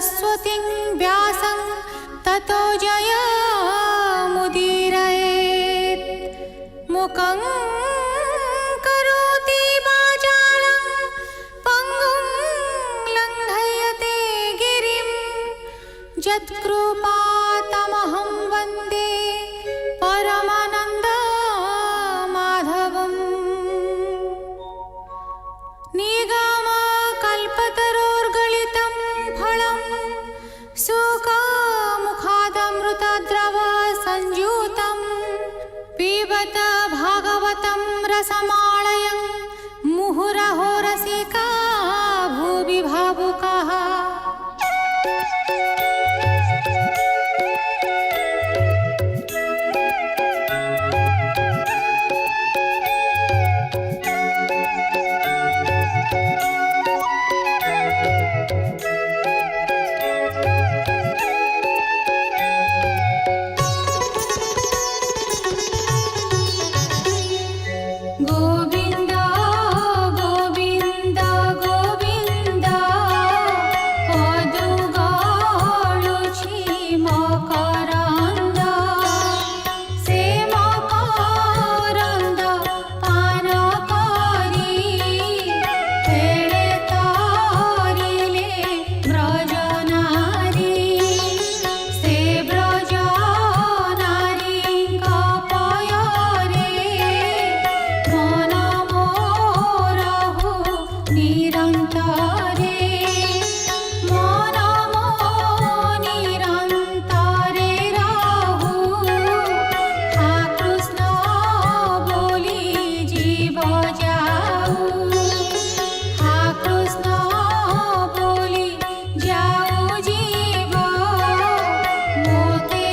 सरस्वतीं व्यासं ततो जयमुदीरयेत्। मुखं करोति वाचालं पङ्गुं लङ्घयते गिरिं यत्कृपातमहं वन्दे परमानन्दमाधवम्। निगमकल्पतरोर्गलितं फलं सुखमुखादमृतद्रव संयुतं पिबत भागवतं रसमालयं मुहुरहो रसिका भुवि भावुकाः। गोविन्द गोविन्द गोविन्द पदुगाळुछि मकरन्द से मकरन्द पान करि फेळे तरिले ब्रजनारी से ब्रजनारीଙ୍କ पୟରେ मन मोरहु निरन्तरे मन मो निरन्तरे रहु हा कृष्ण बोली जीव जाऊ हा कृष्ण बोली जाऊ जीव मोते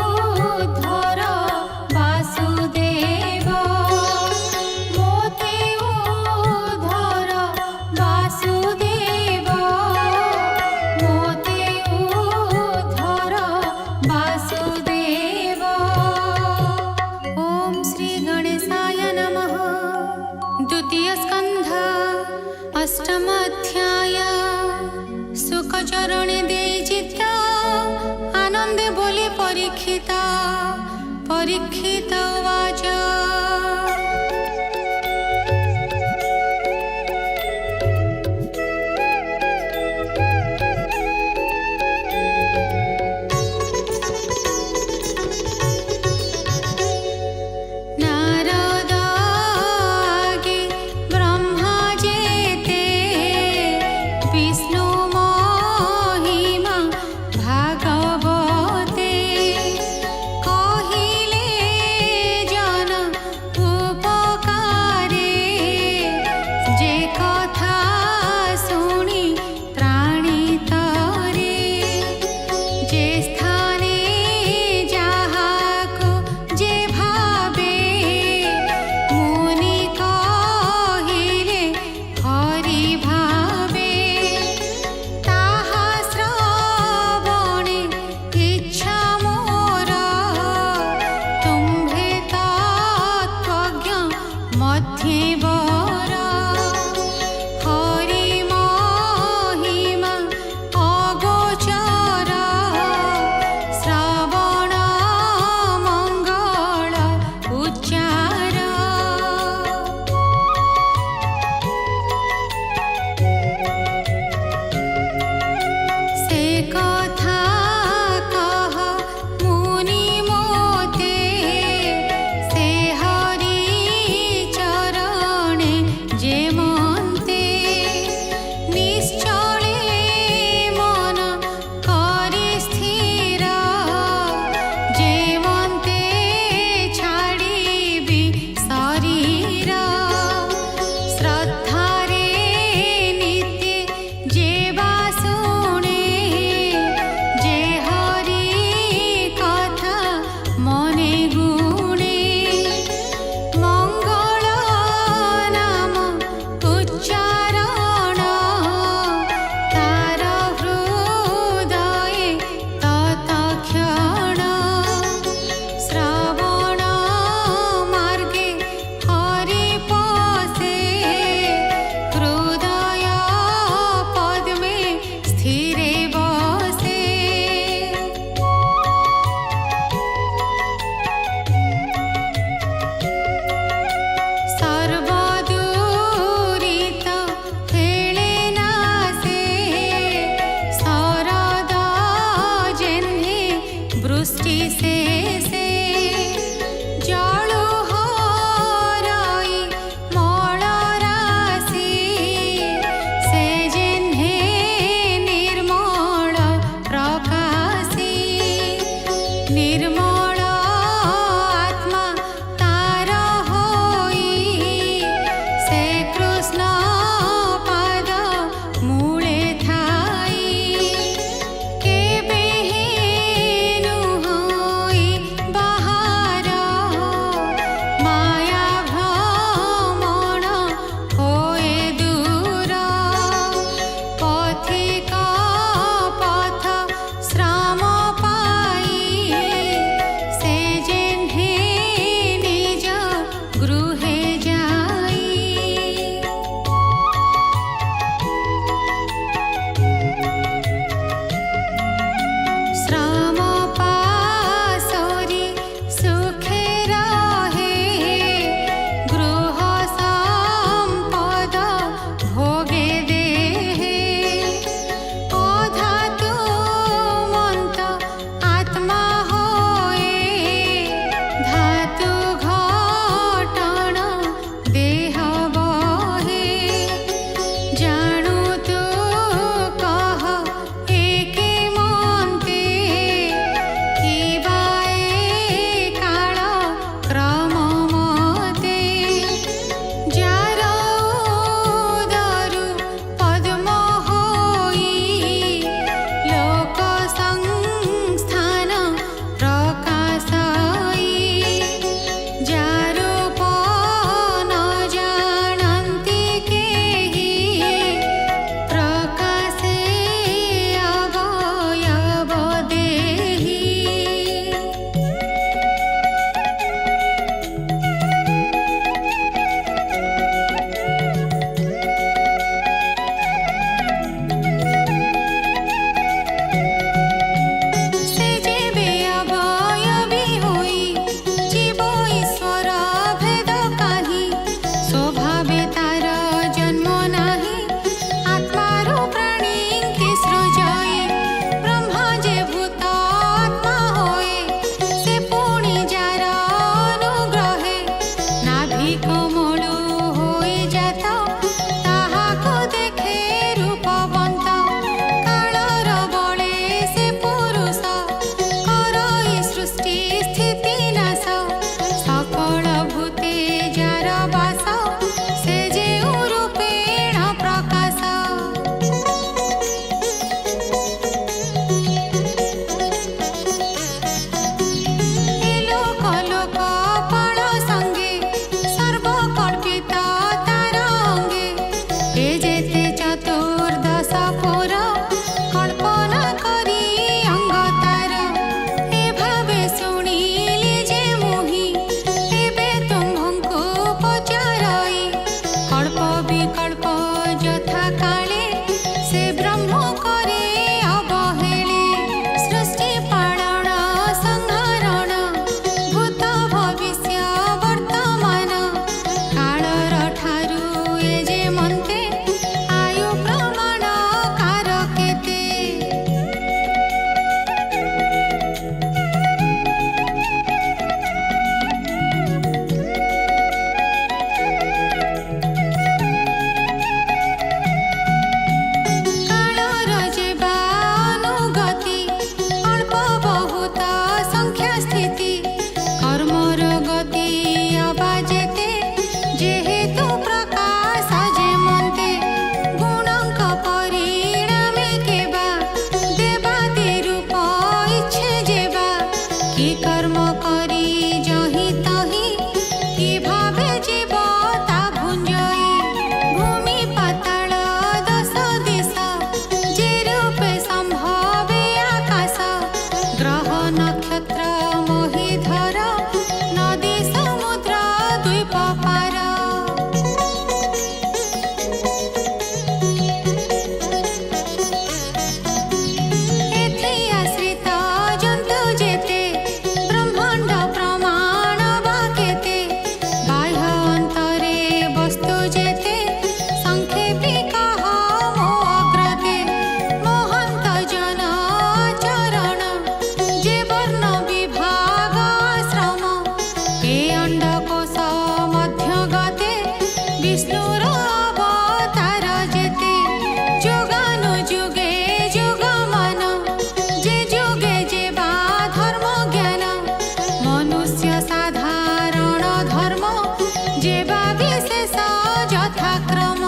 उद्धर वासुदेव मोते उद्धर वासुदेव मोते उद्धर वासुदेव। ॐ श्री गणेशाय नमः। द्वितीय स्कन्ध अष्टम अध्याय। सुखचरणे देई चित्त आनन्दे बोले परीक्षित। परीक्षित उवाच नारद आगे ब्रह्मा जेते विष्णु महिमा भागवते कहिले जा ମନ୍ତେ ଆୟୁ ପ୍ରମାଣ କାର କେତେ। କାଳର ଯେବା ଅନୁଗତି ଅଳ୍ପ ବହୁତ ସଂଖ୍ୟା ସ୍ଥିତି କର୍ମର ଗତି ଅବା ଯେତେ ଯେହେତୁ ପ୍ରକାଶ ଯେ ମନ୍ତେ ଗୁଣଙ୍କ ପରିଣାମେ କେବା ଦେବାଦି ରୂପ ଇଚ୍ଛେ ଯେବା କି କର୍ମ କରି ଯହି ତହି କି ଭାବେ ଯିବ ତା ଭୁଞ୍ଜଇ ଭୂମି ପାତାଳ ଦଶ ଦିଶ ଯେ ରୂପେ ସମ୍ଭବେ ଆକାଶ ଗ୍ରହ ନକ୍ଷତ୍ର ମହିଧର ନଦୀ ସମୁଦ୍ର ଦ୍ୱୀପ ପାର। ଏଥି ଆଶ୍ରିତ ଜନ୍ତୁ ଯେତେ ବ୍ରହ୍ମାଣ୍ଡ ପ୍ରମାଣ ବା କେତେ ବାହ୍ୟ ଅନ୍ତରେ ବସ୍ତୁ ଯେତେ ସଂକ୍ଷେପି କହ ମୋ ଅଗ୍ରତେ ମହନ୍ତ ଜନ ଆଚରଣ ଯେ ବର୍ଣ୍ଣ ବିଭାଗ ଆଶ୍ରମ ଏ ଅଣ୍ଡକୋଷ ମଧ୍ୟ ଗତେ ବିଷ୍ଣୁର ଅବତାର ଯେତେ ଯୁଗାନୁଯୁଗେ ଯୁଗମାନ ଯେ ଯୁଗେ ଯେବା ଧର୍ମ ଜ୍ଞାନ ମନୁଷ୍ୟ ସାଧାରଣ ଧର୍ମ ଯେବା ବିଶେଷ ଯଥାକ୍ରମ।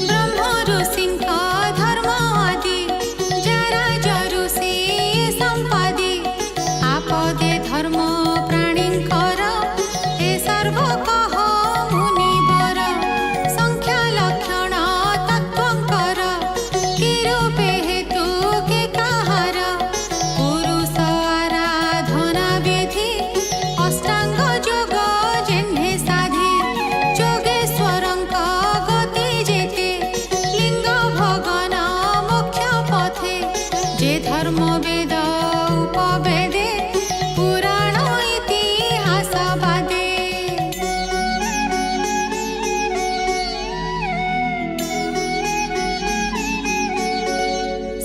ବ୍ରହ୍ମ ଋଷିଙ୍କ ଧର୍ମ ଆଦି ଯାରା ଜରୁଷି ସମ୍ପାଦି ଆପଦେ ଧର୍ମ ପ୍ରାଣୀଙ୍କର ଏ ସର୍ବ କହ ମୁନିବର ସଂଖ୍ୟା ଲକ୍ଷଣ ତତ୍ତ୍ୱଙ୍କର କି ରୂପେ ହେତୁ କେ କାହାର ପୁରୁଷ ଆରାଧନା ବିଧି ଅଷ୍ଟାଙ୍ଗ ଯୋଗ ଯେହ୍ନେ ସାଧି ଯୋଗେଶ୍ୱରଙ୍କ ଗତି ଯେତେ ଲିଙ୍ଗ ଭଗନ ମୋକ୍ଷ ପଥେ ଯେ ଧର୍ମ ବେଦ ଉପବେଦେ ପୁରାଣ ଇତିହାସ ବାଦେ।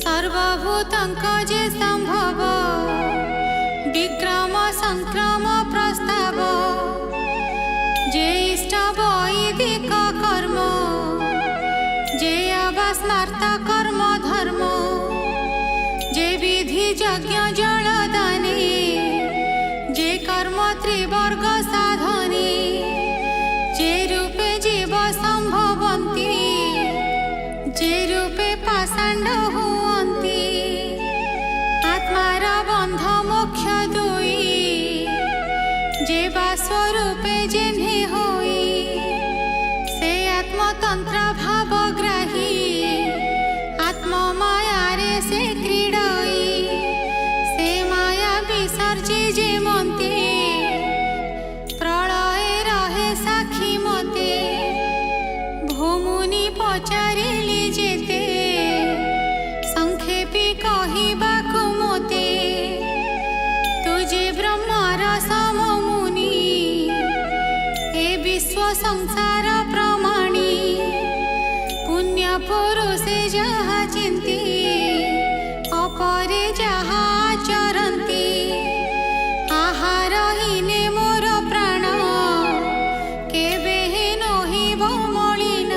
ସର୍ବଭୂତଙ୍କ ଯେ ସମ୍ଭବ ବିକ୍ରମ ସଂକ୍ରମ ପ୍ରସ୍ତାବ ଯେ ଇଷ୍ଟ ବୈଦିକ କର୍ମ ଯେ ଅବାସ୍ମାର୍ତ କର୍ମ ଧର୍ମ ଯେ ବିଧି ଯଜ୍ଞ ଜଳଦାନେ ଯେ କର୍ମ ତ୍ରିବର୍ଗ ସାଧନେ ଯେ ରୂପେ ଜୀବ ସମ୍ଭବନ୍ତି ଯେ ରୂପେ ପାଷାଣ୍ଡ ହୁଅନ୍ତି ଆତ୍ମାର ବନ୍ଧ ମୋକ୍ଷ ଦୁଇ ଯେ ବା ସ୍ୱରୂପେ ଯେହ୍ନେ ହୋଇ ସେ ଆତ୍ମତନ୍ତ୍ର ଭାବଗ୍ରାହୀ ଆତ୍ମମାୟାରେ ସେ କ୍ରୀଡ଼ଇ ସେ ମାୟା ବିସର୍ଜି ଯେ ମନ୍ତେ ପ୍ରଳୟ ରହେ ସାକ୍ଷୀ ମତେ ଭୂମୁନି ପଚାରିଲି ଯେତେ ସଂକ୍ଷେପି କହିବାକୁ ମୋତେ ତୁଜେ ବ୍ରହ୍ମର ସମମୁନି ଏ ବିଶ୍ୱ ସଂସାର ପ୍ରମାଣୀ ପୁଣ୍ୟ ପୁରୁଷେ ଯାହା ଚିନ୍ତି ଅପରେ ଯାହା ଆଚରନ୍ତି ଆହାର ହୀନେ ମୋର ପ୍ରାଣ କେବେ ହେ ନହିବ ମଳିନ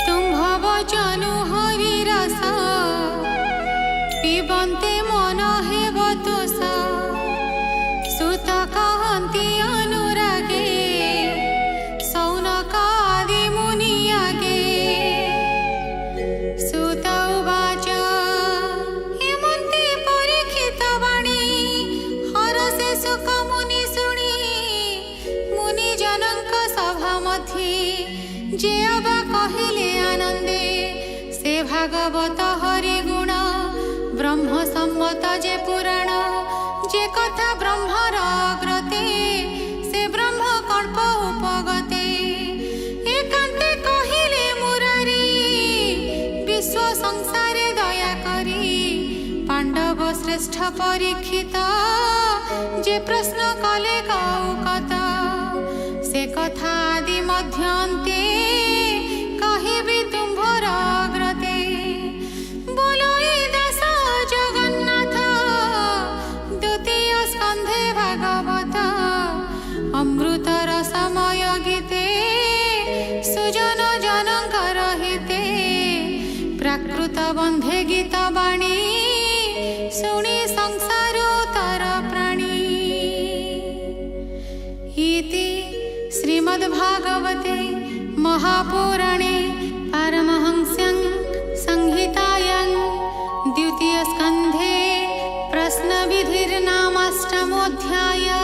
ତୁମ୍ଭ ବଚନୁ ହରି ରସ ପିବନ୍ତେ ମନ ହେବ ତୋଷ ସୁତ କହନ୍ତି ଅନୁରାଗେ ସୌନକ ଆଦି ମୁନି ଆଗେ ସୁତ ଉବାଚ ହେମନ୍ତେ ପରୀକ୍ଷିତ ବାଣୀ ହରଷେ ସୁକ ମୁନି ଶୁଣି ମୁନି ଜନଙ୍କ ସଭା ମଧ୍ୟେ ଯେ ଅବା କହିଲେ ଆନନ୍ଦେ ସେ ଭାଗବତ ହରି ଗୁଣ ବ୍ରହ୍ମ ସମ୍ମତ ଯେ ପୁରାଣ যে কথা ব্রহ্মর অগ্রতে সে ব্রহ্ম কল্প উপগতে একান্তে কহিলে মুরারি শ্রেষ্ঠ পরীক্ষিত যে প্রশ্ন কলে কৌ কথা সে কথা আদি মধ্যান্তে কহিবি তুম্ভর অগ্রতে। বলই দাস জগন্নাথ দ্বিতীয় স্কন্ধে ভাগবত অমৃতর সময় গীতে সুজন জনঙ্কর হিতে প্রাকৃত বন্ধে গীত বাণী শুনি সংসার তর প্রাণী। ইতি শ্রীমদ্ভাগবতে মহাপুরাণে পারমহংস্যাং সংহিতায়াং দ্বিতীয় স্কন্ধে প্রশ্নবিধির্নামাষ্টমোऽধ্যায়ः।